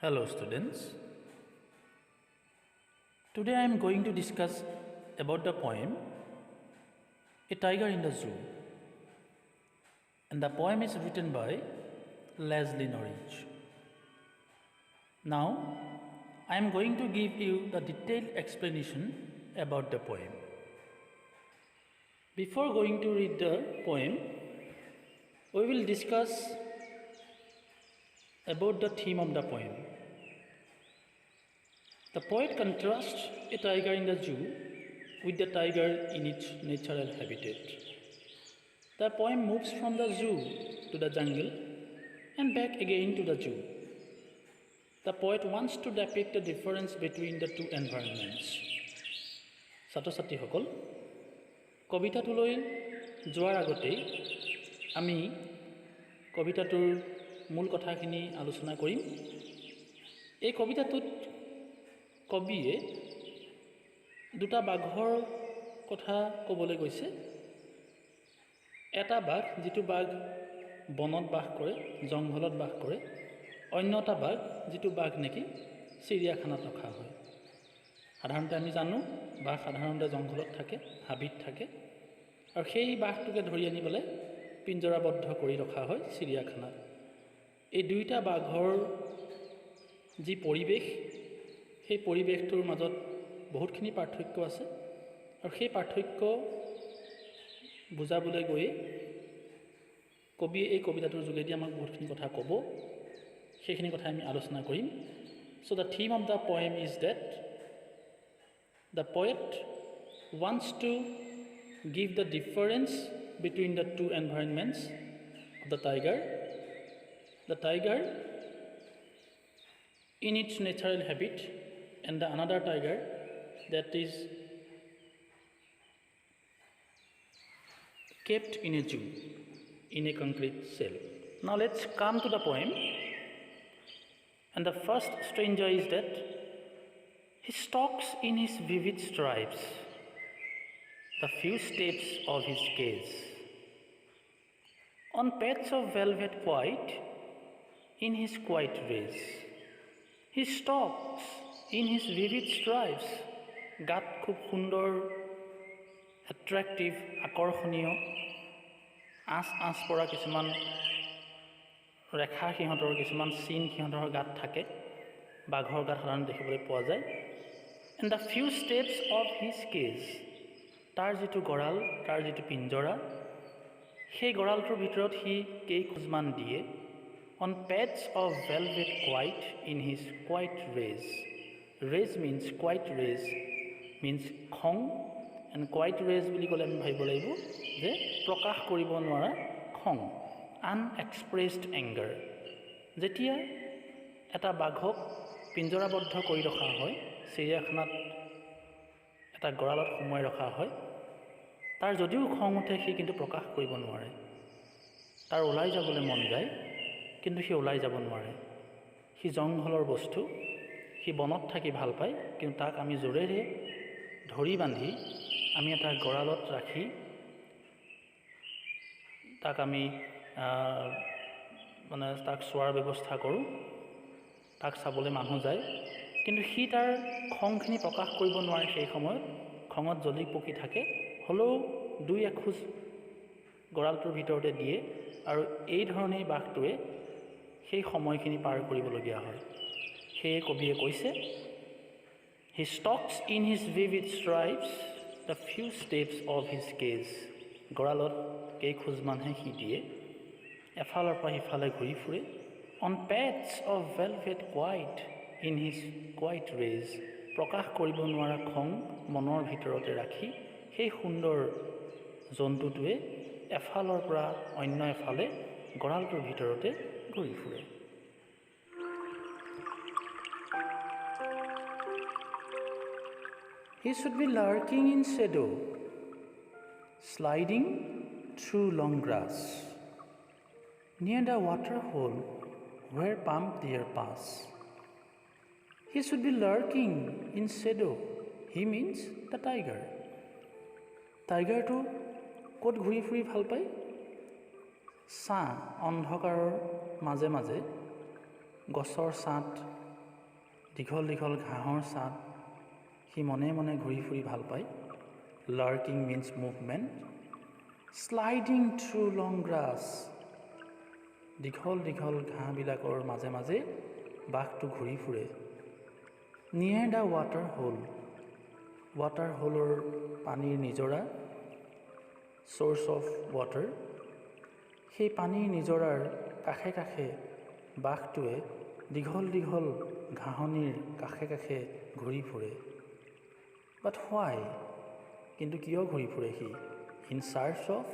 Hello students. Today I am going to discuss about the poem A Tiger in the Zoo. And the poem is written by Leslie Norwich. Now I am going to give you the detailed explanation about the poem. Before going to read the poem, we will discuss about the theme of the poem. The poet contrasts a tiger in the zoo with the tiger in its natural habitat. The poem moves from the zoo to the jungle and back again to the zoo. The poet wants to depict the difference between the two environments. ছাত্ৰ-ছাত্ৰীসকল, কবিতাটোলৈ যোৱাৰ আগতে আমি কবিতাটোৰ মূল কথাখিনি আলোচনা কৰিম। এই কবিতাটোত কবিয়ে দুটা বাঘৰ কথা ক'বলৈ গৈছে। এটা বাঘ যিটো বাঘ বনত বাস কৰে, জংঘলত বাস কৰে, অন্য এটা বাঘ যিটো বাঘ নেকি চিৰিয়াখানাত ৰখা হয়। সাধাৰণতে আমি জানো বাঘ সাধাৰণতে জংঘলত থাকে, হাবিত থাকে, আৰু সেই বাঘটোকে ধৰি আনি পেলাই পিঞ্জৰাবদ্ধ কৰি ৰখা হয় চিৰিয়াখানাত। এই দুইটা বাঘৰ যি পৰিৱেশ, সেই পৰিৱেশটোৰ মাজত বহুতখিনি পাৰ্থক্য আছে, আৰু সেই পাৰ্থক্য বুজাবলৈ গৈ কবিয়ে এই কবিতাটোৰ যোগেদি আমাক বহুতখিনি কথা ক'ব। সেইখিনি কথা আমি আলোচনা কৰিম। So the theme of the poem is that the poet wants to give the difference between the two environments of the tiger. The tiger in its natural habit and the another tiger that is kept in a zoo in a concrete cell. Now let's come to the poem. And the first stranger is that he stalks in his vivid stripes the few steps of his gaze. On paths of velvet white in his quiet race. He stalks in his vivid stripes, গাত খুব সুন্দৰ, attractive, আকৰ্ষণীয় আঁচ পৰা কিছুমান ৰেখা সিহঁতৰ, কিছুমান চিন সিহঁতৰ গাত থাকে, বাঘৰ গাত সাধাৰণতে দেখিবলৈ পোৱা যায়। And the few steps of his cage, তাৰ যিটো গঁৰাল, তাৰ যিটো পিঞ্জৰা, সেই গঁৰালটোৰ ভিতৰত সি কেইখোজমান দিয়ে। On pads of velvet white in his quiet rays. Rays means quiet rays means খং, and quiet rays বুলি ক'লে আমি ভাবিব লাগিব যে প্ৰকাশ কৰিব নোৱাৰা খং, unexpressed anger. যেতিয়া এটা বাঘক পিঞ্জৰাবদ্ধ কৰি ৰখা হয়, চিৰিয়াখানাত এটা গঁৰালত সোমোৱাই ৰখা হয়, তাৰ যদিও খং উঠে সি কিন্তু প্ৰকাশ কৰিব নোৱাৰে। তাৰ ওলাই যাবলৈ মন যায় কিন্তু সি ওলাই যাব নোৱাৰে। সি জংঘলৰ বস্তু, সি বনত থাকি ভাল পায়, কিন্তু তাক আমি জোৰেৰে ধৰি বান্ধি আমি এটা গঁৰালত ৰাখি তাক আমি তাক চোৱাৰ ব্যৱস্থা কৰোঁ, তাক চাবলৈ মানুহ যায়, কিন্তু সি তাৰ খংখিনি প্ৰকাশ কৰিব নোৱাৰে। সেই সময়ত খঙত জ্বলি পকি থাকে, হ'লেও দুই এখোজ গঁৰালটোৰ ভিতৰতে দিয়ে, আৰু এই ধৰণেই বাঘটোৱে সেই সময়খিনি পাৰ কৰিবলগীয়া হয়। সেয়ে কবিয়ে কৈছে, he stalks in his vivid stripes the few steps of his cage. গঁৰালত কেইখোজমানহে সি দিয়ে, এফালৰ পৰা সিফালে ঘূৰি ফুৰে। On pads of velvet white in his quiet rage, প্ৰকাশ কৰিব নোৱাৰা খং মনৰ ভিতৰতে ৰাখি সেই সুন্দৰ জন্তুটোৱে এফালৰ পৰা অন্য এফালে গঁৰালটোৰ ভিতৰতে ঘূৰি ফুৰে। He should be lurking in shadow, sliding through long grass, near the water hole where palm deer pass. He should be lurking in shadow. He means the tiger. টাইগাৰটো ক'ত ঘূৰি ফুৰি ভাল পায়? ছাঁ, অন্ধকাৰৰ মাজে মাজে গছৰ ছাঁত দীঘল দীঘল ঘাঁহৰ ছাদ সি মনে মনে ঘূৰি ফুৰি ভাল পায়। Lurking means movement. Sliding through long grass, দীঘল দীঘল ঘাঁহবিলাকৰ মাজে মাজে বাঘটো ঘূৰি ফুৰে। Near the water hole, water হোলৰ পানীৰ নিজৰা, চ'ৰ্চ অফ ৱাটাৰ, সেই পানীৰ নিজৰাৰ কাষে কাষে বাঘটোৱে দীঘল দীঘল ঘাঁহনিৰ কাষে কাষে ঘূৰি ফুৰে। বাট হোৱাই, কিন্তু কিয় ঘূৰি ফুৰে সি? In search of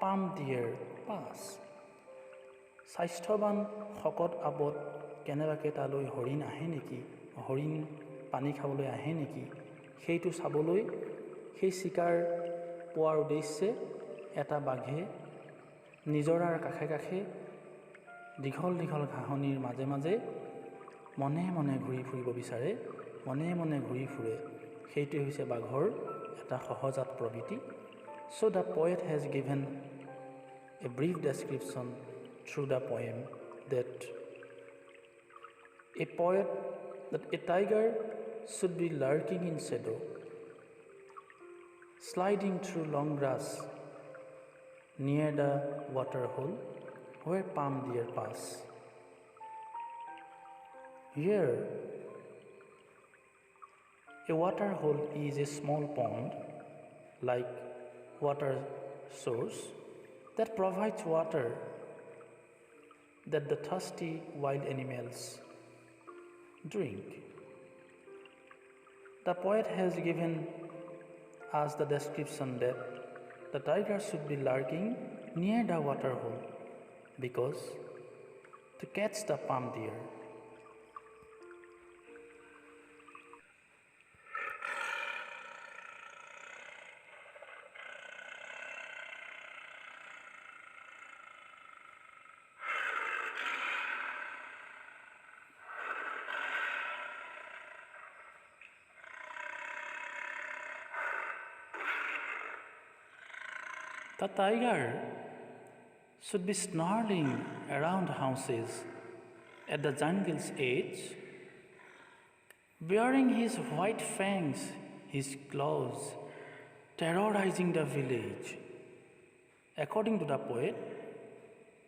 palm deer পাছ, স্বাস্থ্যৱান শকত আবত কেনেবাকৈ তালৈ হৰিণ আহে নেকি, হৰিণ পানী খাবলৈ আহে নেকি, সেইটো চাবলৈ সেই চিকাৰ পোৱাৰ উদ্দেশ্যে এটা বাঘে নিজৰাৰ কাষে কাষে দীঘল দীঘল ঘাঁহনিৰ মাজে মাজে মনে মনে ঘূৰি ফুৰিব বিচাৰে, মনে মনে ঘূৰি ফুৰে। সেইটোৱে হৈছে বাঘৰ এটা সহজাত প্ৰবৃত্তি। So' the poet has given a brief description through the poem that a tiger should be lurking in shadow, sliding through long grass near the water hole where palm deer pass. Here, a water hole is a small pond like water source that provides water that the thirsty wild animals drink. The poet has given us the description that the tiger should be lurking near the water hole because to catch the palm deer. The tiger should be snarling around houses at the jungle's edge, bearing his white fangs, his claws, terrorizing the village. According to the poet,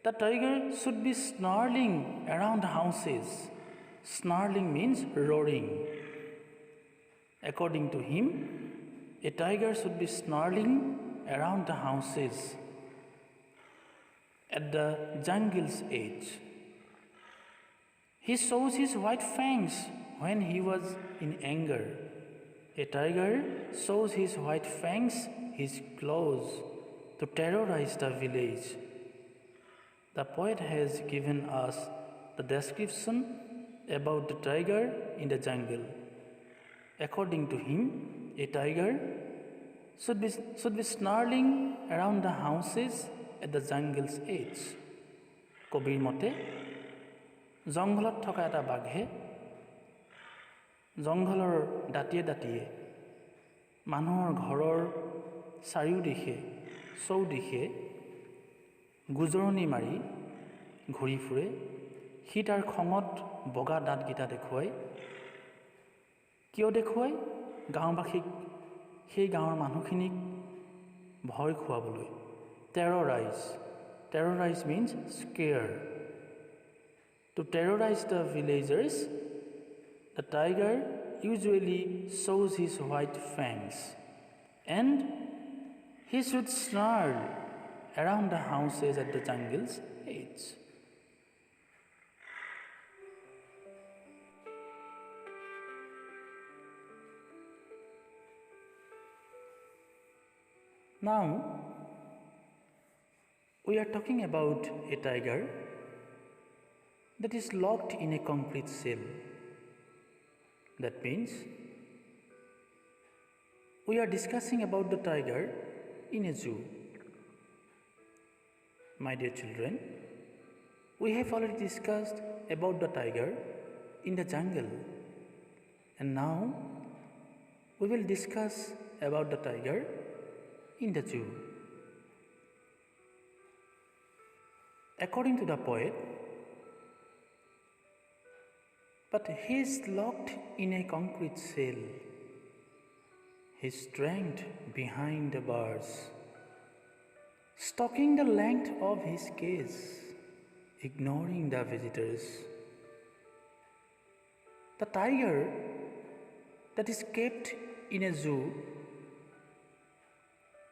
the tiger should be snarling around houses. Snarling means roaring. According to him, a tiger should be snarling around the houses at the jungle's edge. He shows his white fangs when he was in anger. A tiger shows his white fangs, his claws, to terrorize the village. The poet has given us the description about the tiger in the jungle. According to him, a tiger should be snarling around the houses at the jungle's edge. কবিৰ মতে জংঘলত থকা এটা বাঘে জংঘলৰ দাঁতিয়ে দাঁতিয়ে মানুহৰ ঘৰৰ চাৰিওদিশে চৌদিশে গুজৰণি মাৰি ঘূৰি ফুৰে। সি তাৰ খঙত বগা দাঁতকেইটা দেখুৱাই। কিয় দেখুৱাই? গাঁওবাসীক, সেই গাঁৱৰ মানুহখিনিক ভয় খুৱাবলৈ। Terrorize means scare. To terrorize the villagers, the tiger usually shows his white fangs, and he should snarl around the houses at the jungle's edge. Now, we are talking about a tiger that is locked in a concrete cell. That means we are discussing about the tiger in a zoo. My dear children, we have already discussed about the tiger in the jungle, and now we will discuss about the tiger in the zoo. According to the poet, but he is locked in a concrete cell, his strength behind the bars, stalking the length of his cage, ignoring the visitors. The tiger that is kept in a zoo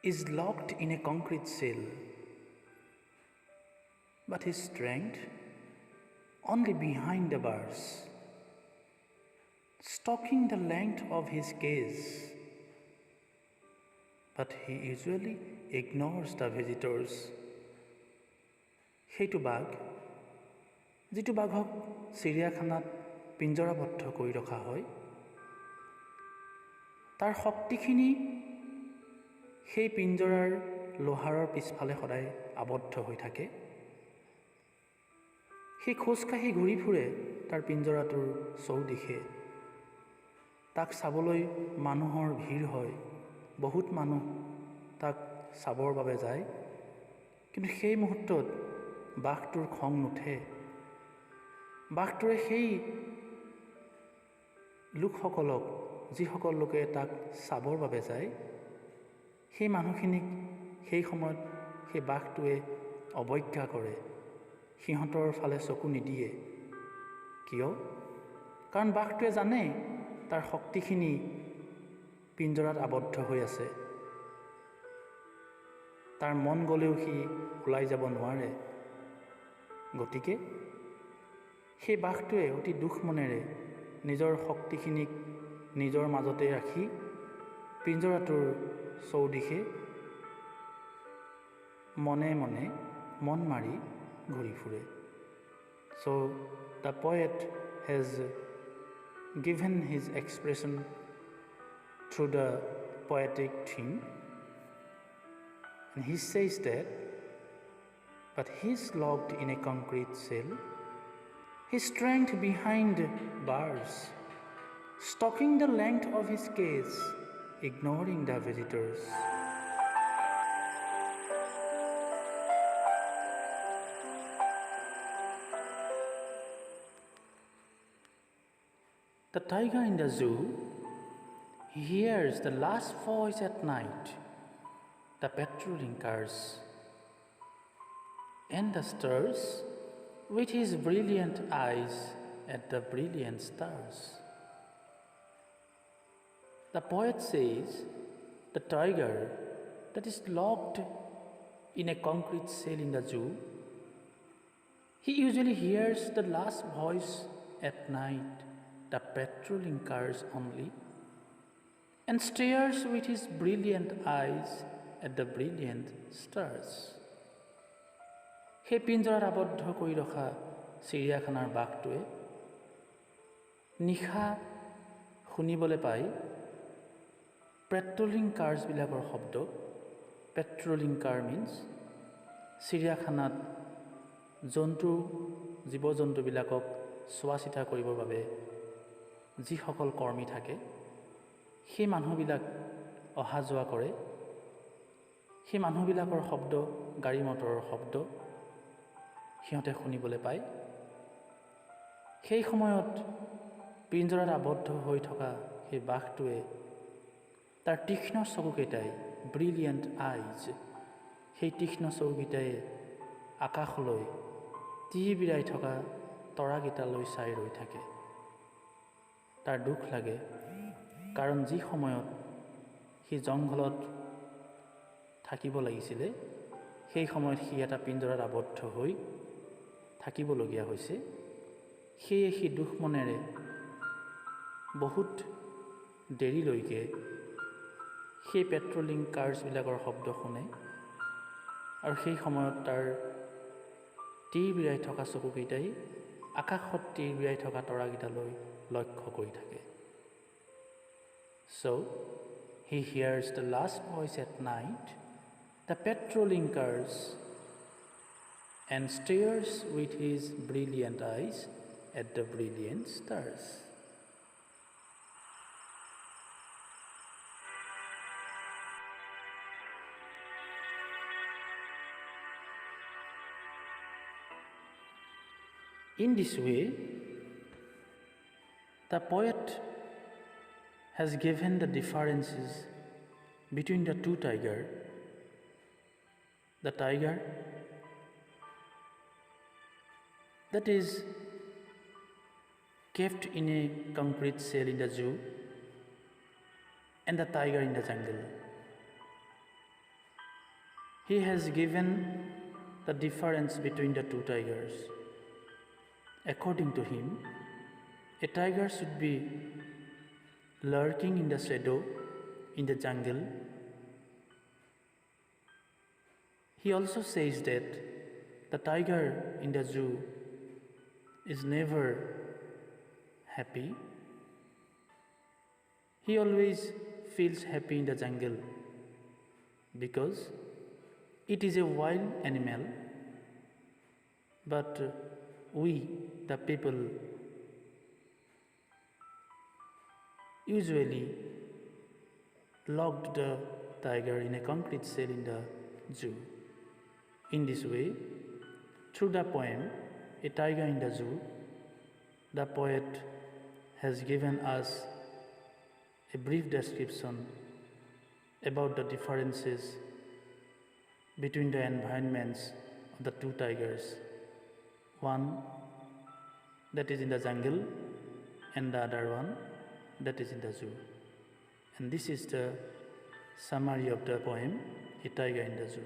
is locked in a concrete cell, but his strength only behind the bars, stalking the length of his cage, but he usually ignores the visitors. সেইটো বাঘ যিটো বাঘক চিৰিয়াখানাত পিঞ্জৰাবদ্ধ কৰি ৰখা হয়, তাৰ শক্তিখিনি সেই পিঞ্জৰাৰ লোহাৰৰ পিছফালে সদায় আবদ্ধ হৈ থাকে। সি খোজকাঢ়ি ঘূৰি ফুৰে তাৰ পিঞ্জৰাটোৰ চৌদিশে। তাক চাবলৈ মানুহৰ ভিৰ হয়, বহুত মানুহ তাক চাবৰ বাবে যায়, কিন্তু সেই মুহূৰ্তত বাঘটোৰ খং নুঠে। বাঘটোৱে সেই লোকসকলক, যিসকল লোকে তাক চাবৰ বাবে যায়, সেই মানুহখিনিক সেই সময়ত সেই বাঘটোৱে অৱজ্ঞা কৰে, সিহঁতৰ ফালে চকু নিদিয়ে। কিয়? কাৰণ বাঘটোৱে জানে তাৰ শক্তিখিনি পিঞ্জৰাত আবদ্ধ হৈ আছে। তাৰ মন গ'লেও সি ওলাই যাব নোৱাৰে। গতিকে সেই বাঘটোৱে অতি দুখ মনেৰে নিজৰ শক্তিখিনিক নিজৰ মাজতে ৰাখি পিঞ্জৰাটোৰ চৌদিশে মনে মনে মন মাৰি ঘূৰি ফুৰে। So the poet has given his expression through the poetic theme, and he says that, but he is locked in a concrete cell, his strength behind bars, stalking the length of his cage, ignoring the visitors. The tiger in the zoo hears the last voice at night, the patrolling cars, and the stars with his brilliant eyes at the brilliant stars. The poet says the tiger that is locked in a concrete cell in the zoo, he usually hears the last voice at night, the patrolling cars only, and stares with his brilliant eyes at the brilliant stars. সেই পিঞ্জৰাত আবদ্ধ কৰি ৰখা চিৰিয়াখানাৰ বাঘটোৱে নিশা শুনিবলৈ পায় patrolling কাৰ্ছবিলাকৰ শব্দ। Patrolling কাৰ means চিৰিয়াখানাত জীৱ জন্তুবিলাকক চোৱা চিতা কৰিবৰ বাবে যিসকল কৰ্মী থাকে, সেই মানুহবিলাক অহা যোৱা কৰে। সেই মানুহবিলাকৰ শব্দ, গাড়ী মটৰৰ শব্দ সিহঁতে শুনিবলৈ পায়। সেই সময়ত পিঞ্জৰাত আবদ্ধ হৈ থকা সেই বাঘটোৱে তাৰ তীক্ষ্ণ চকুকেইটাই, ব্ৰিলিয়েণ্ট আইজ, সেই তীক্ষ্ণ চকুকেইটাই আকাশলৈ তিৰবিৰাই থকা তৰাকেইটালৈ চাই ৰৈ থাকে। তাৰ দুখ লাগে, কাৰণ যি সময়ত সি জংঘলত থাকিব লাগিছিলে, সেই সময়ত সি এটা পিঞ্জৰাত আবদ্ধ হৈ থাকিবলগীয়া হৈছে। সেয়ে সি দুখ মনেৰে বহুত দেৰিলৈকে সেই পেট্ৰলিং কাৰ্ছবিলাকৰ শব্দ শুনে, আৰু সেই সময়ত তাৰ তিৰবিৰাই থকা চকুকেইটাই আকাশত তিৰবিৰাই থকা তৰাকেইটালৈ লক্ষ্য কৰি থাকে। So he hears the last voice at night, the patrolling cars, and stares with his brilliant eyes at the brilliant stars. In this way, The poet has given the differences between the two tigers. The tiger that is kept in a concrete cell in the zoo and the tiger in the jungle. He has given the difference between the two tigers. According to him, a tiger should be lurking in the shadow in the jungle. He also says that the tiger in the zoo is never happy. He always feels happy in the jungle because it is a wild animal, but we, the people, usually locked the tiger in a concrete cell in the zoo. In this way, through the poem, A Tiger in the Zoo, the poet has given us a brief description about the differences between the environments of the two tigers, one that is in the jungle and the other one that is in the zoo. And this is the summary of the poem, A Tiger in the Zoo.